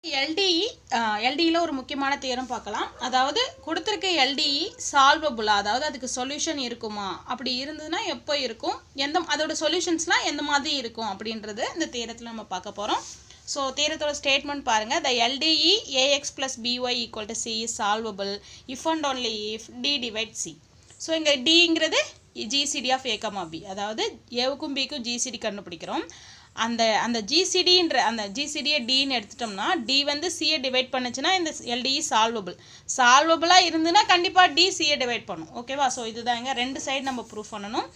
LDEல ஒரு முக்கியமான தியரம் பார்க்கலாம். அதாவது கொடுத்திருக்க LDE சால்வபிளா, அதாவது அதுக்கு சொல்யூஷன் இருக்குமா, அப்படி இருந்ததுன்னா எப்போ இருக்கும், அதோட சொல்யூஷன்ஸ்லாம் எந்த மாதிரி இருக்கும் அப்படின்றது இந்த தியரத்தில் நம்ம பார்க்க போகிறோம். ஸோ தியரத்தோட ஸ்டேட்மெண்ட் பாருங்கள். The LDE AX plus BY equal to C is solvable if and only if D divides C. So இங்கே Dங்கிறது GCD of A, B, அதாவது ஏவுக்கும் பிக்கும் GCD கண்டுபிடிக்கிறோம். அந்த ஜிசிடின்ற அந்த ஜிசிடியை டின்னு எடுத்துட்டோம்னா டி வந்து சியை டிவைட் பண்ணுச்சுன்னா இந்த எல்டிஇ சால்வபிளாக இருந்துன்னா கண்டிப்பாக டி சியை டிவைட் பண்ணும். ஓகேவா? ஸோ இதுதாங்க ரெண்டு சைடு நம்ம ப்ரூஃப் பண்ணணும்.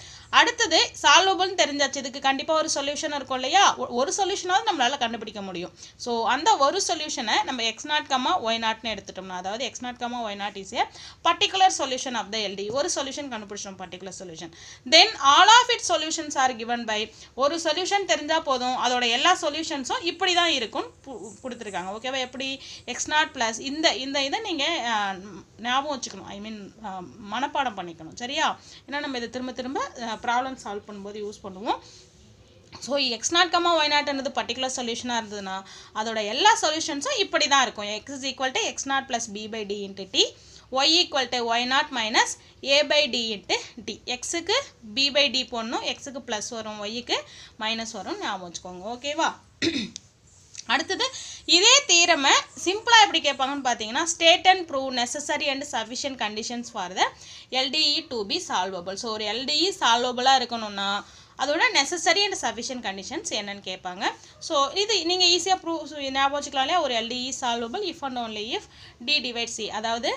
அடுத்தது சால்வபிள்னு தெரிஞ்சாச்சு, இதுக்கு கண்டிப்பாக ஒரு சொல்யூஷன் இருக்கும் இல்லையா? ஒரு சொல்யூஷனாவது நம்மளால் கண்டுபிடிக்க முடியும். ஸோ அந்த ஒரு சொல்யூஷனை நம்ம x0, y0ன்னு எடுத்துட்டோம்னா, அதாவது x0, y0 is a particular solution of the LD. ஒரு சொல்யூஷன் கண்டுபிடிச்சோம், particular solution. Then all of it solutions are given by, ஒரு சொல்யூஷன் தெரிஞ்சால் போதும், அதோட எல்லா சொல்யூஷன்ஸும் இப்படி தான் இருக்கும் கொடுத்துருக்காங்க. ஓகேவா? எப்படி x0 ப்ளஸ் இந்த இதை நீங்கள் ஞாபகம் வச்சுக்கணும், ஐ மீன் மனப்பாடம் பண்ணிக்கணும். சரியா? ஏன்னா நம்ம இதை திரும்ப திரும்ப ப்ராப்ளம் சால்வ் பண்ணும்போது யூஸ் பண்ணுவோம். ஸோ x0, y0ன்றது பர்டிகுலர் சொல்யூஷனாக இருந்ததுன்னா அதோட எல்லா சொல்யூஷன்ஸும் இப்படி தான் இருக்கும். x is equal to x0 plus b by d into t, y equal to y0 minus a by d into d. xக்கு b by d போடணும், xக்கு ப்ளஸ் வரும், yக்கு மைனஸ் வரும், ஞாபகம் வச்சுக்கோங்க. ஓகேவா? அடுத்தது இதே தீரமை சிம்பிளாக எப்படி கேட்பாங்கன்னு பார்த்தீங்கன்னா, state and prove necessary and sufficient conditions for the LDE to be solvable. So ஒரு எல்டிஇ சால்வபிளாக இருக்கணும்னா அதோட நெசசரி அண்ட் சஃபிஷியன்ட் கண்டிஷன்ஸ் என்னன்னு கேட்பாங்க. ஸோ இது நீங்கள் ஈஸியாக ப்ரூவ் ஞாபகம் வச்சுக்கலாம் இல்லையா? ஒரு LDE solvable if and only if D divide C. அதாவது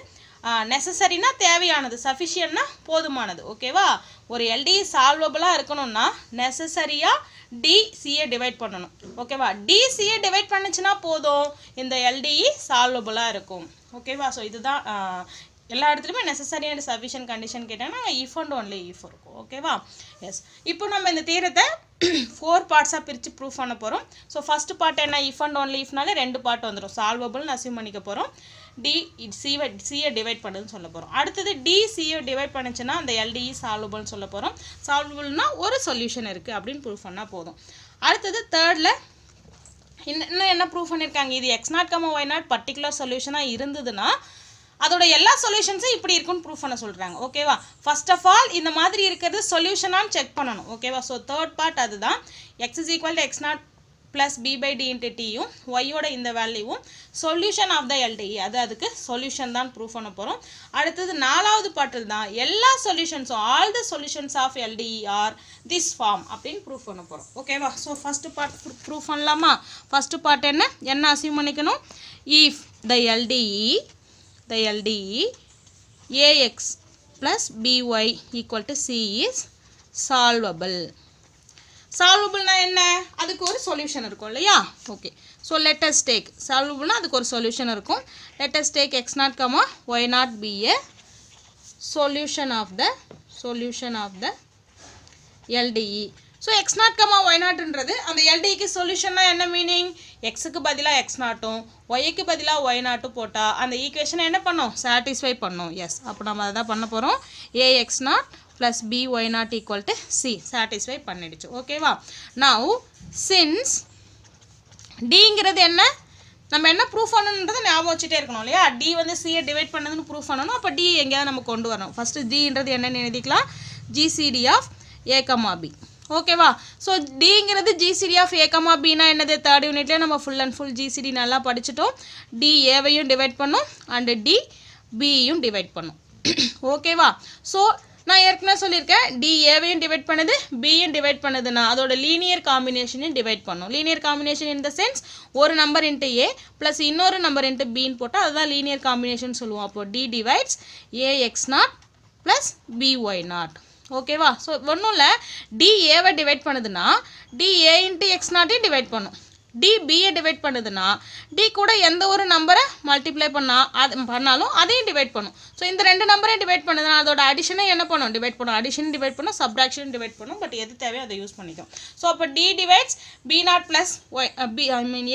நெசசரினா தேவையானது, சஃபிஷியன்ட்னா போதுமானது. ஓகேவா? ஒரு எல்டிஇ சால்வபிளாக இருக்கணும்னா நெசசரியாக டிசியை டிவைட் பண்ணணும். ஓகேவா? டிசியை டிவைட் பண்ணுச்சுன்னா போதும், இந்த எல்டிஇ சால்வபிளாக இருக்கும். ஓகேவா? ஸோ இதுதான் எல்லா இடத்துலையுமே நெசசரி அண்ட் சஃபிஷியன்ட் கண்டிஷன் கேட்டாங்கன்னா இஃப் அண்ட் ஒன்லி இஃப் இருக்கும். ஓகேவா? எஸ். இப்போ நம்ம இந்த தீரத்தை 4 பார்ட்ஸாக பிரித்து ப்ரூஃப் பண்ண போகிறோம். ஸோ ஃபஸ்ட் பார்ட் என்ன, இஃப் அண்ட் ஒன்லி இஃப்னாலே 2 பார்ட் வந்துடும். சால்வபிள்னு அசியூம் பண்ணிக்க போகிறோம். சியை டிவைட் பண்ணுதுன்னு சொல்ல போகிறோம். அடுத்தது டிசியை டிவைட் பண்ணுச்சுன்னா அந்த எல்டிஇ சால்வபிள்னு சொல்ல போகிறோம். சால்வபிள்னா ஒரு சொல்யூஷன் இருக்குது அப்படின்னு ப்ரூஃப் பண்ணால் போதும். அடுத்தது தேர்டில் இன்னும் என்ன ப்ரூஃப் பண்ணியிருக்காங்க, இது x0, y0 பர்டிகுலர் சொல்யூஷனாக இருந்ததுன்னா அதோட எல்லா சொல்யூஷன்ஸும் இப்படி இருக்குன்னு ப்ரூஃப் பண்ண சொல்கிறாங்க. ஓகேவா? ஃபர்ஸ்ட் ஆஃப் ஆல் இந்த மாதிரி இருக்கிறது சொல்யூஷனான்னு செக் பண்ணணும். ஓகேவா? ஸோ தேர்ட் பார்ட் அதுதான். x is equal to x0 plus b by d into tயும் ஒய்யோட இந்த வேல்யூவும் சொல்யூஷன் ஆஃப் த எல்டிஇ, அதுக்கு சொல்யூஷன் தான் ப்ரூஃப் பண்ண போகிறோம். அடுத்தது 4வது பார்ட்டில் தான் எல்லா சொல்யூஷன்ஸும் all the solutions of LDE are this form அப்படின்னு ப்ரூஃப் பண்ண போகிறோம். ஓகேவா? ஸோ ஃபஸ்ட்டு பார்ட் ப்ரூஃப் பண்ணலாமா? ஃபஸ்ட்டு பார்ட் என்ன அசியூம் பண்ணிக்கணும், if the LDE AX plus BY equal to C is solvable. சால்வபிள்னா என்ன, அதுக்கு ஒரு சொல்யூஷன் இருக்கும் இல்லையா? Okay. So let us take சால்வபிள்னா அதுக்கு ஒரு சொல்யூஷன் இருக்கும். let us take x0, y0 be a solution of the LDE. So x0, y0ன்றது அந்த எல்டிஇக்கு சொல்யூஷன்னா என்ன மீனிங், எக்ஸுக்கு பதிலாக x0ம் ஒய்க்கு பதிலாக y0 போட்டால் அந்த ஈக்குவேஷனை என்ன பண்ணோம், சாட்டிஸ்ஃபை பண்ணோம். எஸ். அப்போ நம்ம அதை தான் பண்ண போகிறோம். AX0 plus BY0 equal to C satisfy பண்ணிடுச்சு. ஓகேவா? நவ் சின்ஸ் டிங்கிறது என்ன, நம்ம என்ன ப்ரூஃப் பண்ணணுன்றதை ஞாபகம் வச்சுட்டே இருக்கணும் இல்லையா? டி வந்து சியை டிவைட் பண்ணதுன்னு ப்ரூஃப் பண்ணணும். அப்போ டி எங்கேயாவது நம்ம கொண்டு வரணும். ஃபஸ்ட்டு டின்றது என்னென்னு எழுதிக்கலாம், GCD ஆஃப் A, B. ஓகேவா? ஸோ டிங்கிறது GCD ஆஃப் A, Bனா என்னது, தேர்ட் யூனிட்லேயே நம்ம ஃபுல் அண்ட் ஃபுல் GCD நல்லா படிச்சுட்டோம். டி ஏவையும் டிவைட் பண்ணும் அண்டு டி பியும் டிவைட் பண்ணும். ஓகேவா? ஸோ நான் ஏற்கனவே சொல்லியிருக்கேன், டி ஏவையும் டிவைட் பண்ணுது, பியும் டிவைட் பண்ணுதுன்னா அதோட லீனியர் காம்பினேஷனையும் டிவைட் பண்ணும். Linear combination in the sense ஒரு நம்பர் இன்ட்டு ஏ ப்ளஸ் இன்னொரு நம்பர் இன்ட்டு பின்னு போட்டால் அதுதான் லீனியர் காம்பினேஷன் சொல்லுவோம். அப்போது D divides AX0 plus BY0. ஓகேவா? ஸோ ஒன்றும் இல்லை, டி ஏவை டிவைட் பண்ணுதுன்னா D A into x0 divide பண்ணும். டி பியை டிவைட் பண்ணுதுன்னா டி கூட எந்த ஒரு நம்பரை மல்டிப்ளை பண்ணாலும் அதையும் டிவைட் பண்ணும். ஸோ இந்த ரெண்டு நம்பரையும் டிவைட் பண்ணுதுன்னா அதோட அடிஷனை என்ன பண்ணும், டிவைட் பண்ணும். அடிஷன் டிவைட் பண்ணும், சப்ராக்ஷன் டிவைட் பண்ணும். பட் எது தேவையோ அதை யூஸ் பண்ணிக்கும். ஸோ அப்போ D divides B0 plus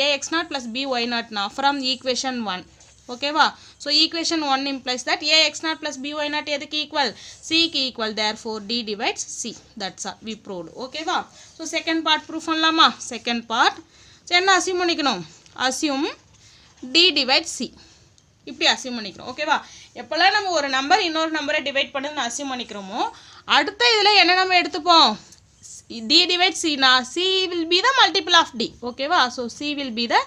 AX0 plus BY0னா ஃப்ரம் ஈக்குவேஷன் 1. ஓகேவா? So equation 1 implies that AX0 plus BY0 எதுக்கு ஈக்குவல், சிக்கு equal. therefore D divides C. that's all we proved. ஓகேவா? ஸோ செகண்ட் பார்ட் ப்ரூஃப் பண்ணலாமா? Second part என்ன assume பண்ணிக்கணும், assume D divide C. இப்படி assume பண்ணிக்கிறோம். ஓகேவா? எப்போல்லாம் நம்ம ஒரு நம்பர் இன்னொரு நம்பரை டிவைட் பண்ணுன்னு அசியூம் பண்ணிக்கிறோமோ அடுத்த இதில் என்ன நம்ம எடுத்துப்போம்? D divide C னா C will be the multiple of D. ஓகேவா? So C will be the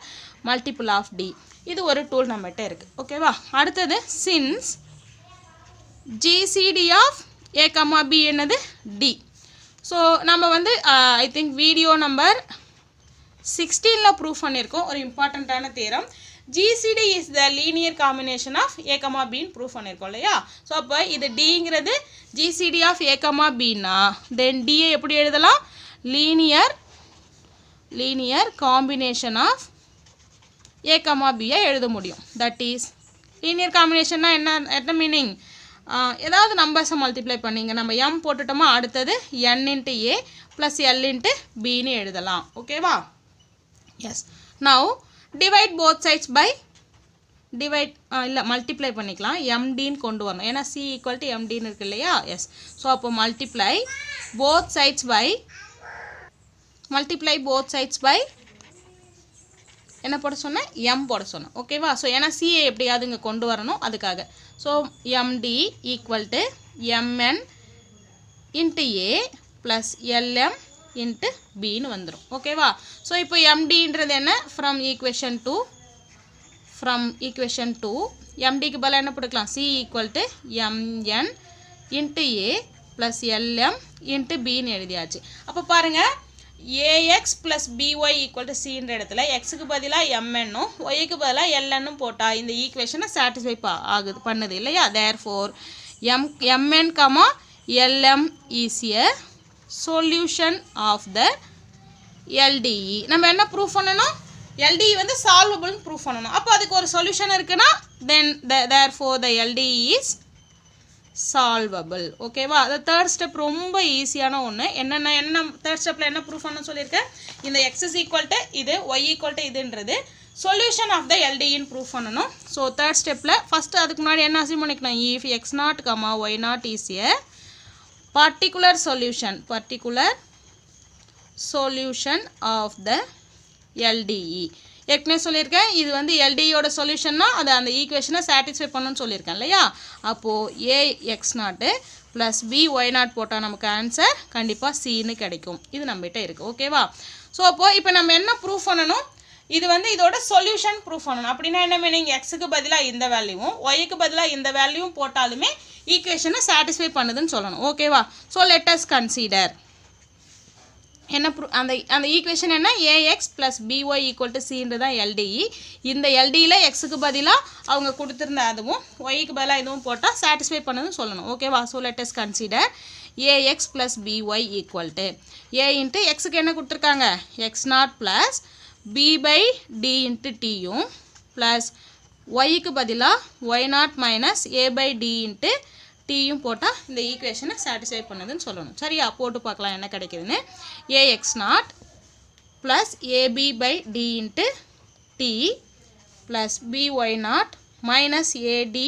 multiple of D. இது ஒரு டூல் நம்மகிட்ட இருக்குது. ஓகேவா? அடுத்தது since GCD of A, B என்னது D. ஸோ நம்ம வந்து ஐ திங்க் வீடியோ நம்பர் 16ல் ப்ரூஃப் பண்ணியிருக்கோம் ஒரு இம்பார்ட்டண்ட்டான theorem. GCD is the linear combination of A, Bன்னு ப்ரூஃப் பண்ணியிருக்கோம் இல்லையா? ஸோ அப்போ இது Dங்கிறது GCD of A, Bனா தென் Dயை எப்படி எழுதலாம்? லீனியர் காம்பினேஷன் ஆஃப் A, Bயை எழுத முடியும். தட் இஸ் லீனியர் காம்பினேஷன்னா என்ன மீனிங்? ஏதாவது நம்பர்ஸை மல்டிப்ளை பண்ணிங்க நம்ம m போட்டுட்டோமா அடுத்தது n into A plus L into Bன்னு எழுதலாம். ஓகேவா? Yes. Now divide both sides by multiply பண்ணிக்கலாம். mdன்னு கொண்டு வரணும். ஏன்னா C equal to mdன்னு இருக்கு இல்லையா? எஸ். ஸோ அப்போ மல்டிப்ளை போத் சைட்ஸ் பை என்ன போட சொன்னேன்? m போட சொன்னேன். ஓகேவா? ஸோ ஏன்னா சிஏ எப்படியாவது இங்கே கொண்டு வரணும் அதுக்காக. So md equal to mn into a plus LM into பின்னு வந்துடும். ஓகேவா? ஸோ இப்போ mdன்றது என்ன? ஃப்ரம் ஈக்குவேஷன் 2 mdக்கு பதிலாக என்ன போட்டுக்கலாம்? C equal to mn into a plus LM into பின்னு எழுதியாச்சு. அப்போ பாருங்கள் ax plus by equal to c என்ற இடத்துல xக்கு பதிலாக mnனும் yக்கு பதிலாக lnனும் போட்டால் இந்த ஈக்குவேஷனை சாட்டிஸ்ஃபை பண்ணுது இல்லையா? therefore mn, lm is a solution of the LDE. நம்ம என்ன ப்ரூஃப் பண்ணணும்? LDE வந்து சால்வபிள்னு ப்ரூஃப் பண்ணணும். அப்போ அதுக்கு ஒரு சொல்யூஷன் இருக்குன்னா then therefore the LDE is solvable. ஓகேவா? அது தேர்ட் ஸ்டெப் ரொம்ப ஈஸியான ஒன்று. என்ன தேர்ட் ஸ்டெப்பில் என்ன ப்ரூஃப் பண்ண சொல்லியிருக்கேன்? இந்த எக்ஸ் இஸ் ஈக்குவல் டு இது ஒய் ஈக்குவல் டு இதுன்றது சொல்யூஷன் ஆஃப் த எல்டின்னு ப்ரூஃப் பண்ணணும். ஸோ தேர்ட் ஸ்டெப்பில் ஃபஸ்ட்டு அதுக்கு முன்னாடி என்ன அசியூம் பண்ணிக்கணும்? If x not comma y not is a particular solution of the LDE. ஏற்கனவே சொல்லியிருக்கேன் இது வந்து எல்டியோட சொல்யூஷன்னா அது அந்த ஈக்குவேஷனை சாட்டிஸ்ஃபை பண்ணணும்னு சொல்லியிருக்கேன் இல்லையா? அப்போது ஏ எக்ஸ் நாட்டு ப்ளஸ் பி ஒய் நாட் போட்டால் நமக்கு ஆன்சர் கண்டிப்பாக சின்னு கிடைக்கும். இது நம்மகிட்ட இருக்குது. ஓகேவா? ஸோ அப்போது இப்போ நம்ம என்ன ப்ரூஃப் பண்ணணும்? இது வந்து இதோட சொல்யூஷன் ப்ரூஃப் பண்ணணும். அப்படின்னா என்ன மீனிங்? எக்ஸுக்கு பதிலாக இந்த வேல்யூவும் ஒய்க்கு பதிலாக இந்த வேல்யூவும் போட்டாலுமே ஈக்குவேஷனை சாட்டிஸ்ஃபை பண்ணுதுன்னு சொல்லணும். ஓகேவா? ஸோ லெட் அஸ் கன்சிடர் என்ன அந்த ஈக்குவேஷன் என்ன? AX plus BY equal to சின்றது தான் எல்டிஇ. இந்த எல்டியில் எக்ஸுக்கு பதிலாக அவங்க கொடுத்துருந்த அதுவும் ஒய்க்கு பதிலாக இதுவும் போட்டால் சாட்டிஸ்ஃபை பண்ணதுன்னு சொல்லணும். ஓகேவா? So let us consider AX plus BY equal to a into எக்ஸுக்கு என்ன கொடுத்துருக்காங்க? X not plus b by d into டியும் ப்ளஸ் ஒய்க்கு பதிலாக y not minus a by d into டீயும் போட்டால் இந்த ஈக்குவேஷனை சாட்டிஸ்ஃபை பண்ணுதுன்னு சொல்லணும். சரியா? போட்டு பார்க்கலாம் என்ன கிடைக்குதுன்னு. AX not plus AB by d into d plus BY not minus AB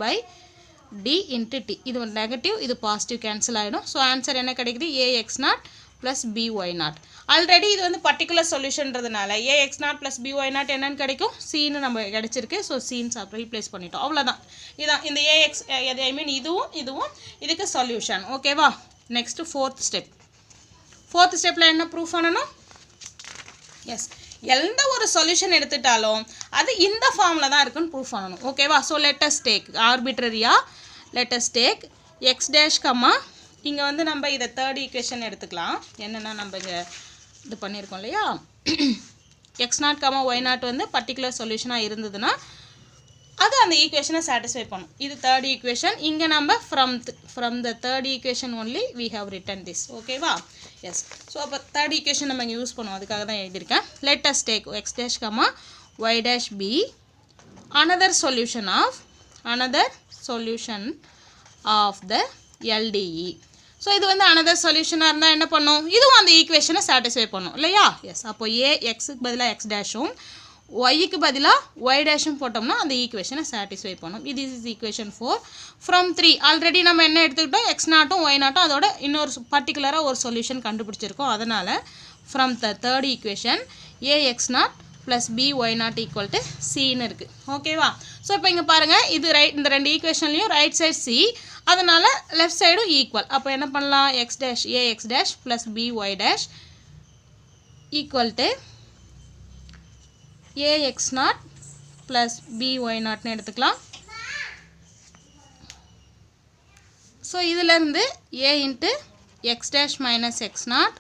by d into d. இது ஒரு நெகட்டிவ், இது பாசிட்டிவ் கேன்சல் ஆகிடும். ஸோ ஆன்சர் என்ன கிடைக்குது? AX not plus BY not. Already இது வந்து பர்டிகுலர் சொல்யூஷன்றதுனால AX not plus BY not என்னன்னு கிடைக்கும்? சின்னு நம்ம கிடச்சிருக்கு. ஸோ சீன்ஸ் ரீப்ளேஸ் பண்ணிட்டோம். அவ்வளோதான். இதான் இந்த ஏஎக்ஸ் ஐ மீன் இதுவும் இதுக்கு சொல்யூஷன். ஓகேவா? நெக்ஸ்ட்டு ஃபோர்த் ஸ்டெப்பில் என்ன ப்ரூஃப் பண்ணணும்? எஸ், எந்த ஒரு சொல்யூஷன் எடுத்துட்டாலும் அது இந்த ஃபார்மில் தான் இருக்குன்னு ப்ரூஃப் பண்ணணும். ஓகேவா? ஸோ லெட்டஸ் டேக் ஆர்பிட்ரரியாக let's take x dash comma இங்கே வந்து நம்ம இதை தேர்ட் ஈக்குவேஷன் எடுத்துக்கலாம். என்னென்னா நம்ம இங்கே இது பண்ணியிருக்கோம் இல்லையா? X not comma y naught வந்து பர்டிகுலர் சொல்யூஷனாக இருந்ததுன்னா அது அந்த ஈக்குவேஷனை சாட்டிஸ்ஃபை பண்ணும். இது தேர்ட் ஈக்குவேஷன். இங்கே நம்ம from the third equation only we have written this. ஓகேவா? எஸ். ஸோ அப்போ தேர்ட் ஈக்குவேஷன் நம்ம இங்கே யூஸ் பண்ணுவோம். அதுக்காக தான் எழுதியிருக்கேன். Let us take x dash comma y dash be another solution of the LDE. So இது வந்து அனதர் சொல்யூஷனாக இருந்தால் என்ன பண்ணும்? இதுவும் அந்த ஈக்குவேஷனை சாட்டிஸ்ஃபை பண்ணும் இல்லையா? எஸ். அப்போ ஏ எக்ஸுக்கு பதிலாக எக்ஸ் டேஷும் ஒய்க்கு பதிலாக ஒய் டேஷும் போட்டோம்னா அந்த ஈக்குவேஷனை சாட்டிஸ்ஃபை பண்ணும். இது இஸ் ஈக்குவேஷன் 4. ஃப்ரம் 3 ஆல்ரெடி நம்ம என்ன எடுத்துக்கிட்டோம்? எக்ஸ் நாட்டும் ஒய் நாட்டும் அதோட இன்னொரு பர்டிகுலராக ஒரு சொல்யூஷன் கண்டுபிடிச்சிருக்கோம். அதனால் from the third equation A X not plus b y naught equal to cன்னு இருக்குது ஓகேவா. ஸோ இப்போ இங்கே பாருங்கள் இது ரைட், இந்த ரெண்டு ஈக்குவேஷன்லையும் ரைட் சைட் c, அதனால் லெஃப்ட் சைடும் ஈக்குவல். அப்போ என்ன பண்ணலாம், x dash ax dash plus by dash equal to ax naught plus by naughtனு எடுத்துக்கலாம். ஸோ இதிலேருந்து a into x dash minus x naught,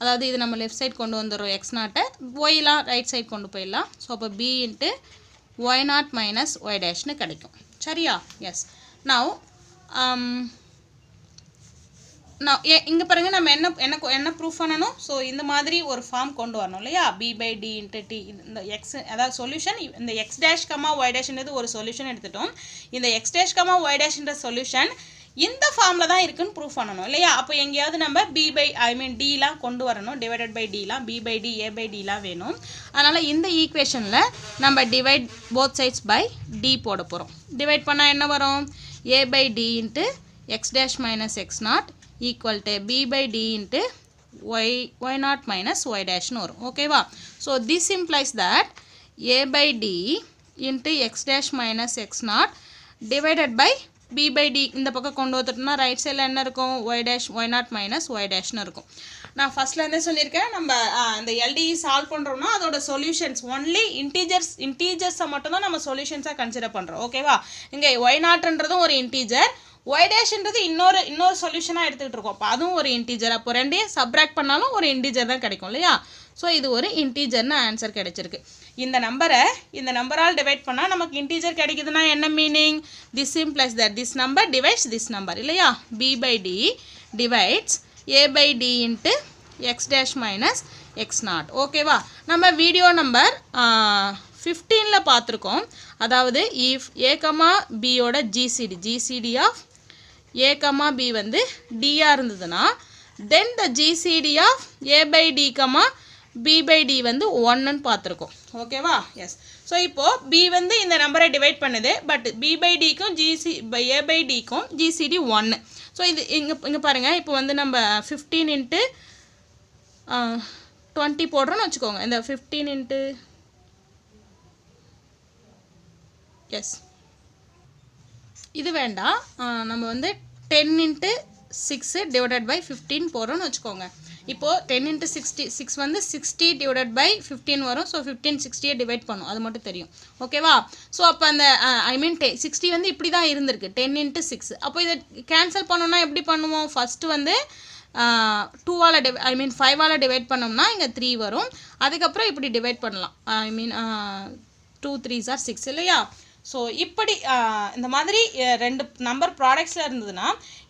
அதாவது இது நம்ம லெஃப்ட் சைட் கொண்டு வந்துடுறோம் x நாட்டை, ஒய்லாம் ரைட் சைட் கொண்டு போயிடலாம். ஸோ அப்போ b into y naught minus y dashனு கிடைக்கும். சரியா? எஸ். நவ் இங்கே பாருங்கள், நம்ம என்ன ப்ரூஃப் பண்ணணும். ஸோ இந்த மாதிரி ஒரு ஃபார்ம் கொண்டு வரணும் இல்லையா, b by d into t. இந்த எக்ஸ், அதாவது சொல்யூஷன், இந்த எக்ஸ் டேஷ் கமா ஒய் டேஷ்ன்றது ஒரு சொல்யூஷன் எடுத்துட்டோம். இந்த எக்ஸ் டேஷ் கமா ஒய் டேஷ்ன்ற சொல்யூஷன் இந்த ஃபார்மில் தான் இருக்குன்னு ப்ரூஃப் பண்ணணும் இல்லையா. அப்போ எங்கேயாவது நம்ம dலாம் கொண்டு வரணும், டிவைடட் பை dலாம், b by d a by dலாம் வேணும். அதனால் இந்த ஈக்குவேஷனில் நம்ம divide both sides by d போட போகிறோம். டிவைட் பண்ணால் என்ன வரும், a by d into x dash minus x naught equal to b by d into y naught minus y dashனு வரும். ஓகேவா. So this implies that a by d into x dash minus x naught divided by b by d இந்த பக்கம் கொண்டு வந்துட்டோம்னா right சைடில் என்ன இருக்கும், y dash y naught minus y dashனு இருக்கும். நான் ஃபஸ்ட்லேருந்தே சொல்லியிருக்கேன், நம்ம இந்த LDE சால்வ் பண்ணுறோம்னா அதோட சொல்யூஷன்ஸ் ஒன்லி இன்டீஜர்ஸை மட்டும்தான் நம்ம சொல்யூஷன்ஸாக கன்சிடர் பண்ணுறோம். ஓகேவா. இங்கே y நாட்ன்றதும் ஒரு இன்டீஜர், y டேஷ்ன்றது இன்னொரு சொல்யூஷனாக எடுத்துக்கிட்டு இருக்கோம். அப்போ அதுவும் ஒரு இன்டீஜர். அப்போ ரெண்டையும் சப்ராக்ட் பண்ணாலும் ஒரு இன்டீஜர் தான் கிடைக்கும் இல்லையா. ஸோ இது ஒரு இன்டீஜர்னு ஆன்சர் கிடைச்சிருக்கு. இந்த நம்பரால் டிவைட் பண்ணால் நமக்கு இன்டீஜர் கிடைக்குதுன்னா என்ன meaning, this implies that this number divides this number இல்லையா. b by d divides a by d into x dash minus x naught. ஓகேவா. நம்ம வீடியோ நம்பர் 15ல் பார்த்துருக்கோம். அதாவது if a, b ஓட gcd of a, b வந்து dஆ இருந்ததுன்னா then the gcd of a by d, b by d வந்து 1ன்னு பார்த்துருக்கோம். ஓகேவா. எஸ். ஸோ இப்போது b வந்து இந்த நம்பரை டிவைட் பண்ணுது, but b by dக்கும் a by dக்கும் gcd 1. So இது இங்கே பாருங்கள், இப்போ வந்து நம்ம 15 into 20 போடுறோன்னு வச்சுக்கோங்க. இந்த 15 into எஸ் இது வேண்டாம், நம்ம வந்து 10 into 6 டிவைடட் பை 15 போடுறோன்னு வச்சுக்கோங்க. இப்போது 10 into 6 வந்து 60 டிவைடட் பை 15 வரும். ஸோ 15 60 டிவைட் பண்ணும், அது மட்டும் தெரியும். ஓகேவா. ஸோ அப்போ அந்த 60 வந்து இப்படி தான் இருந்திருக்கு, 10 into 6. அப்போ இதை கேன்சல் பண்ணோம்னா எப்படி பண்ணுவோம், ஃபஸ்ட்டு வந்து 2ஆல் 5ஆல் டிவைட் பண்ணோம்னா இங்கே 3 வரும். அதுக்கப்புறம் இப்படி டிவைட் பண்ணலாம், 2 3s are 6 இல்லையா. ஸோ இப்படி இந்த மாதிரி ரெண்டு நம்பர் ப்ராடக்ட்ஸில் இருந்ததுன்னா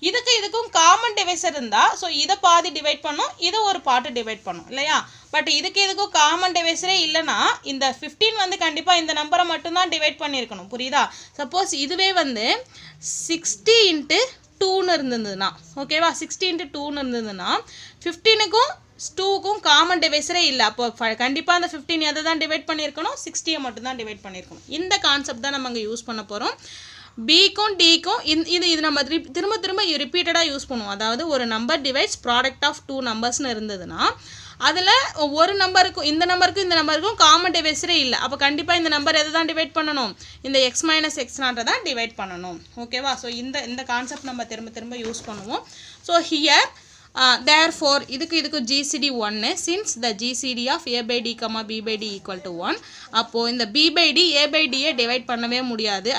இதுக்கும் காமன் டிவைசர் இருந்தால் ஸோ இதை பாதி டிவைட் பண்ணும், இதை ஒரு பார்ட்டு டிவைட் பண்ணும் இல்லையா. பட் இதுக்கும் காமன் டிவைசரே இல்லைன்னா இந்த 15 வந்து கண்டிப்பாக இந்த நம்பரை மட்டும்தான் டிவைட் பண்ணியிருக்கணும். புரியுதா. சப்போஸ் இதுவே வந்து 60 into 2ன்னு இருந்ததுன்னா, ஓகேவா, 60 into 2ன்னு இருந்ததுன்னா 15க்கும் 2க்கும் காமன் டிவைசரே இல்லை. அப்போ கண்டிப்பாக அந்த 15 எதை தான் டிவைட் பண்ணியிருக்கணும், 60 மட்டும் தான் டிவைட் பண்ணியிருக்கணும். இந்த கான்செப்ட் தான் நம்ம அங்கே யூஸ் பண்ண போகிறோம். பிக்கும் டிக்கும் இது நம்ம திரும்ப ரிப்பீட்டடாக யூஸ் பண்ணுவோம். அதாவது ஒரு நம்பர் டிவைட்ஸ் ப்ராடக்ட் ஆஃப் 2 நம்பர்ஸ்னு இருந்ததுன்னா அதில் ஒரு நம்பருக்கும் இந்த நம்பருக்கும் காமன் டிவைசரே இல்லை. அப்போ கண்டிப்பாக இந்த நம்பர் எதை தான் டிவைட் பண்ணணும், இந்த எக்ஸ் மைனஸ் எக்ஸ் நாட்டை தான் டிவைட் பண்ணணும். ஓகேவா. ஸோ இந்த கான்செப்ட் நம்ம திரும்ப யூஸ் பண்ணுவோம். ஸோ ஹியர் therefore இதுக்கு GCD 1 since the GCD of a by d, b by d equal to 1. அப்போ இந்த b by d a by d divide பண்ணவே முடியாது.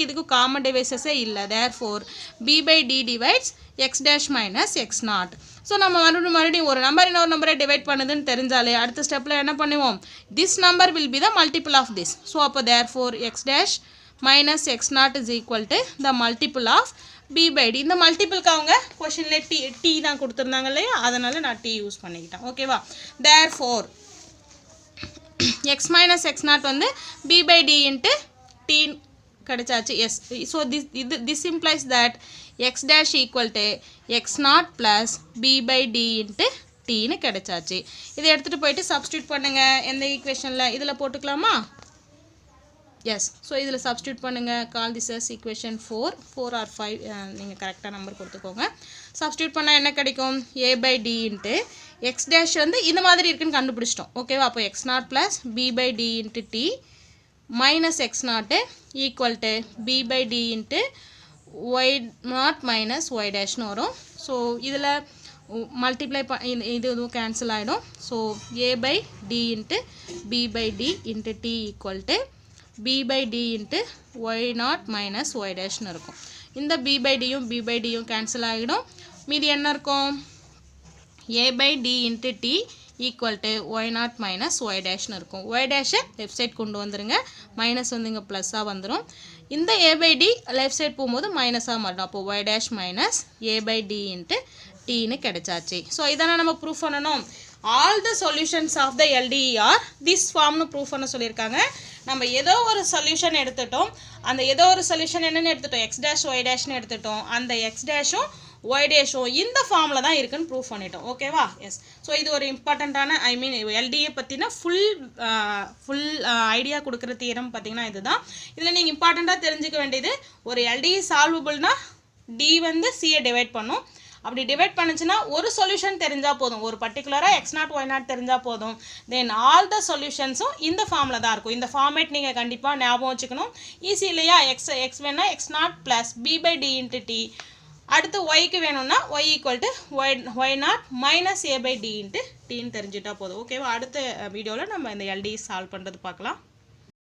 இதுக்கு காமன் டிவைசஸே இல்லை. therefore b by d divides x dash minus x naught. So நம்ம மறுபடியும் ஒரு number இன்னொரு நம்பரை டிவைட் பண்ணுதுன்னு தெரிஞ்சாலே அடுத்த ஸ்டெப்பில் என்ன பண்ணுவோம், this number will be the multiple of this. So அப்போ therefore x dash minus x naught is equal to the multiple of b by d. இந்த மல்டிபிள்க்கு அவங்க கொஷனில் டி தான் கொடுத்துருந்தாங்க இல்லையா, அதனால் நான் டி யூஸ் பண்ணிக்கிட்டேன். ஓகேவா. therefore x minus x naught வந்து b by d into t கிடைச்சாச்சு. Yes. So this implies that x dash equal to x naught plus b by d into tன்னு கிடைச்சாச்சு. இதை எடுத்துகிட்டு போயிட்டு சப்ஸ்டியூட் பண்ணுங்கள் எந்த ஈக்குவேஷனில், இதில் போட்டுக்கலாமா. எஸ் ஸோ இதில் சப்ஸ்டியூட் பண்ணுங்கள். Call this as equation 4 or 5 நீங்கள் கரெக்டாக நம்பர் கொடுத்துக்கோங்க. சப்ஸ்டியூட் பண்ணால் என்ன கிடைக்கும்? a by d into x dash வந்து இந்த மாதிரி இருக்குன்னு கண்டுபிடிச்சிட்டோம். ஓகேவா? அப்போ x not plus b by d into d minus x not equal to b by d into y not minus y டேஷ்னு வரும். ஸோ இதில் மல்டிப்ளை இது இதுவும் கேன்சல் ஆகிடும். So a by d into b by d into d equal to b by d into y not minus y டேஷ்னு இருக்கும். இந்த b by dயும் b by dயும் கேன்சல் ஆகிடும். மீதி என்ன இருக்கும்? a by d into d equal to y not minus y டேஷ்னு இருக்கும். ஒய் டேஷை லெஃப்ட் சைட் கொண்டு வந்துடுங்க. மைனஸ் வந்து இங்கே ப்ளஸ்ஸாக வந்துடும். இந்த a by d left side போகும்போது மைனஸாக மாறிடும். அப்போ y dash minus a by d into டீன்னு கிடைச்சாச்சு. ஸோ இதானே நம்ம ப்ரூஃப் பண்ணணும். All the solutions of the LDE are திஸ் ஃபார்ம்னு ப்ரூஃப் பண்ண சொல்லியிருக்காங்க. நம்ம ஏதோ ஒரு சொல்யூஷன் எடுத்துட்டோம். அந்த ஏதோ ஒரு சொல்யூஷன் என்னென்னு எடுத்துட்டோம்? எக்ஸ் டேஷ் ஒய் டேஷ்னு எடுத்துட்டோம். அந்த எக்ஸ் டேஷும் ஒய் டேஷும் இந்த ஃபார்மில் தான் இருக்குன்னு ப்ரூஃப் பண்ணிட்டோம். ஓகேவா? எஸ். ஸோ இது ஒரு இம்பார்ட்டண்ட்டான எல்டிஏ பற்றின ஃபுல் ஐடியா கொடுக்குற தியரம் பார்த்தீங்கன்னா இதுதான். இதில் நீங்கள் இம்பார்ட்டண்ட்டாக தெரிஞ்சுக்க வேண்டியது, ஒரு எல்டிஇ சால்வபிள்னா டி வந்து சியை டிவைட் பண்ணும். அப்படி டிவைட் பண்ணுச்சுன்னா ஒரு சொல்யூஷன் தெரிஞ்சால் போதும். ஒரு பர்டிகுலராக எக்ஸ் நாட் ஒய் நாட் தெரிஞ்சால் போதும். தென் ஆல் த சொல்யூஷன்ஸும் இந்த ஃபார்மில் தான் இருக்கும். இந்த ஃபார்மேட் நீங்கள் கண்டிப்பாக ஞாபகம் வச்சுக்கணும். ஈஸி இல்லையா? எக்ஸ் வேணா x not plus b by d into d. அடுத்து ஒய்க்கு வேணும்னா y equal to y not minus a by d into டின்னு தெரிஞ்சுட்டா போதும். ஓகேவா? அடுத்த வீடியோவில் நம்ம இந்த எல்டி சால்வ் பண்ணுறது பார்க்கலாம்.